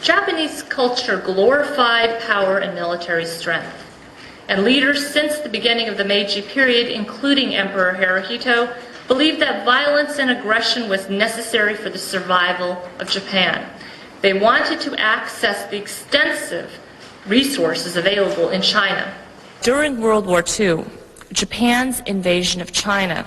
Japanese culture glorified power and military strength, and leaders since the beginning of the Meiji period, including Emperor Hirohito, believed that violence and aggression was necessary for the survival of Japan. They wanted to access the extensive resources available in China. During World War II, Japan's invasion of China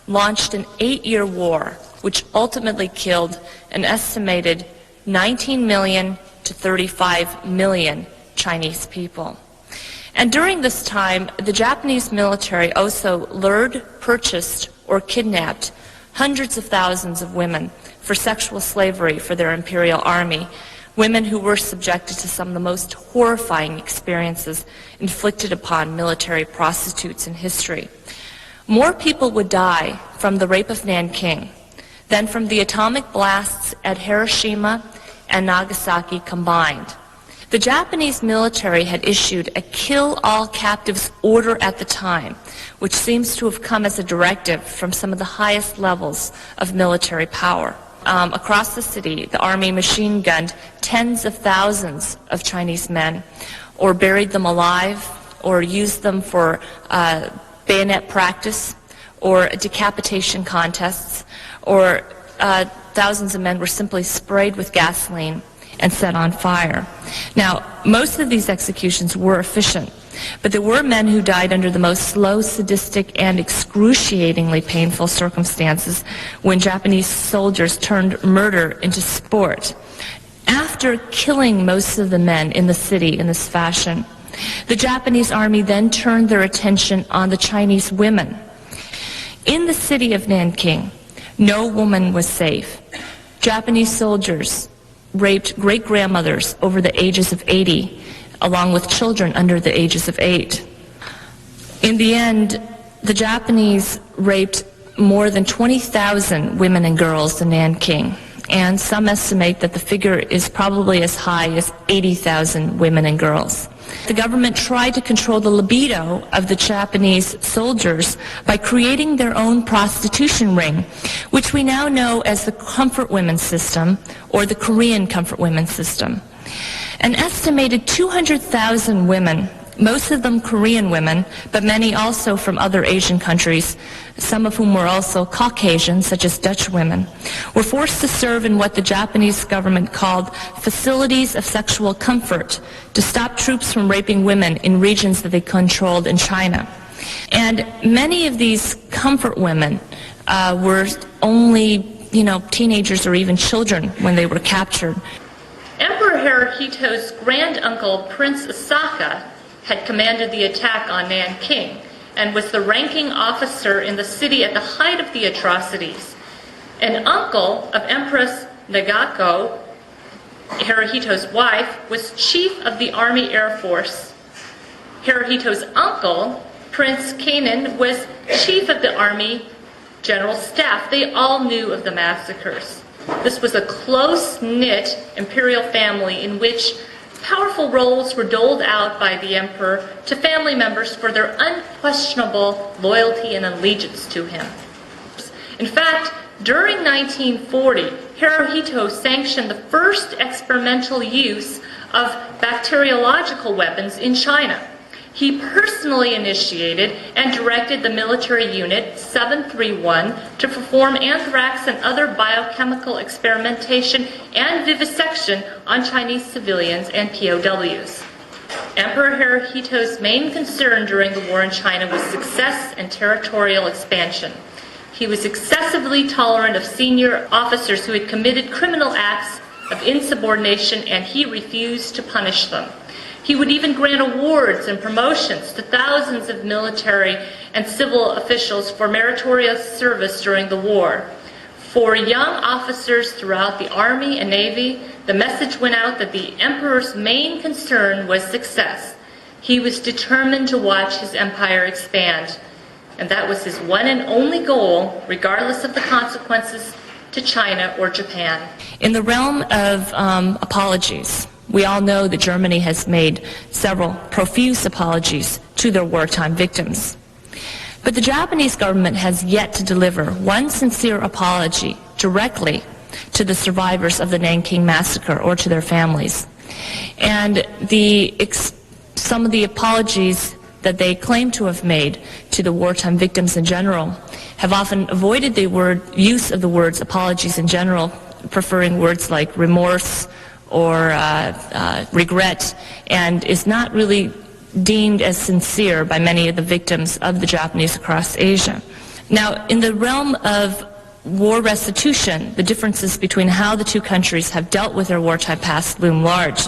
launched an 8-year war, which ultimately killed an estimated 19 million to 35 million Chinese people. And during this time, the Japanese military also lured, purchased, or kidnapped hundreds of thousands of women for sexual slavery for their imperial army, women who were subjected to some of the most horrifying experiences inflicted upon military prostitutes in history. More people would die from the rape of Nanking than from the atomic blasts at Hiroshima and Nagasaki combined. The Japanese military had issued a kill all captives order at the time, which seems to have come as a directive from some of the highest levels of military power. Across the city, the army machine gunned tens of thousands of Chinese men, or buried them alive, or used them for bayonet practice, or decapitation contests, or thousands of men were simply sprayed with gasoline and set on fire. Now, most of these executions were efficient, but there were men who died under the most slow, sadistic, and excruciatingly painful circumstances when Japanese soldiers turned murder into sport. After killing most of the men in the city in this fashion, the Japanese army then turned their attention on the Chinese women. In the city of Nanking, no woman was safe. Japanese soldiers raped great-grandmothers over the ages of 80, along with children under the ages of 8. In the end, the Japanese raped more than 20,000 women and girls in Nanking, and some estimate that the figure is probably as high as 80,000 women and girls. The government tried to control the libido of the Japanese soldiers by creating their own prostitution ring, which we now know as the Comfort Women's System, or the Korean Comfort Women's System. An estimated 200,000 women, most of them Korean women, but many also from other Asian countries, some of whom were also Caucasian, such as Dutch women, were forced to serve in what the Japanese government called facilities of sexual comfort to stop troops from raping women in regions that they controlled in China. And many of these comfort women were only, teenagers or even children when they were captured. Emperor Hirohito's granduncle, Prince Asaka, had commanded the attack on Nanking and was the ranking officer in the city at the height of the atrocities. An uncle of Empress Nagako, Hirohito's wife, was chief of the Army Air Force. Hirohito's uncle, Prince Kanan, was chief of the Army General Staff. They all knew of the massacres. This was a close-knit imperial family in which powerful roles were doled out by the emperor to family members for their unquestionable loyalty and allegiance to him. In fact, during 1940, Hirohito sanctioned the first experimental use of bacteriological weapons in China. He personally initiated and directed the military unit 731 to perform anthrax and other biochemical experimentation and vivisection on Chinese civilians and POWs. Emperor Hirohito's main concern during the war in China was success and territorial expansion. He was excessively tolerant of senior officers who had committed criminal acts of insubordination, and he refused to punish them. He would even grant awards and promotions to thousands of military and civil officials for meritorious service during the war. For young officers throughout the Army and Navy, the message went out that the emperor's main concern was success. He was determined to watch his empire expand, and that was his one and only goal, regardless of the consequences to China or Japan. In the realm of apologies, we all know that Germany has made several profuse apologies to their wartime victims. But the Japanese government has yet to deliver one sincere apology directly to the survivors of the Nanking Massacre or to their families. And some of the apologies that they claim to have made to the wartime victims in general have often avoided the use of the words apologies in general, preferring words like remorse or regret, and is not really deemed as sincere by many of the victims of the Japanese across Asia. Now, in the realm of war restitution, the differences between how the two countries have dealt with their wartime past loom large.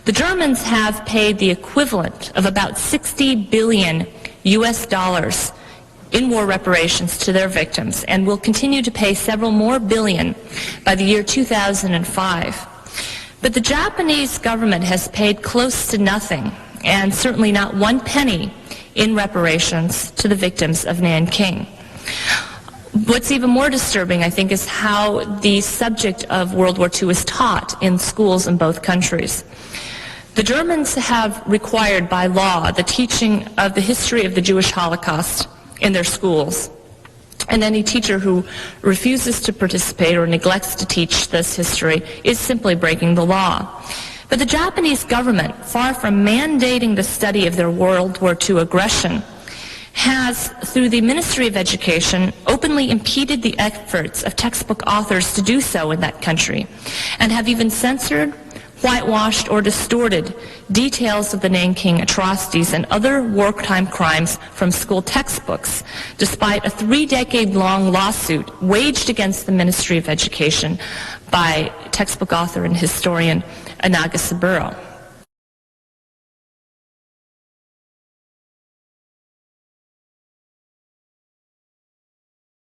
The Germans have paid the equivalent of about $60 billion in war reparations to their victims, and will continue to pay several more billion by the year 2005. But the Japanese government has paid close to nothing, and certainly not one penny, in reparations to the victims of Nanking. What's even more disturbing, I think, is how the subject of World War II is taught in schools in both countries. The Germans have required by law the teaching of the history of the Jewish Holocaust in their schools. And any teacher who refuses to participate or neglects to teach this history is simply breaking the law. But the Japanese government, far from mandating the study of their World War II aggression, has, through the Ministry of Education, openly impeded the efforts of textbook authors to do so in that country, and have even censored, whitewashed, or distorted details of the Nanking atrocities and other wartime crimes from school textbooks, despite a 3-decade-long lawsuit waged against the Ministry of Education by textbook author and historian Anaga Saburo.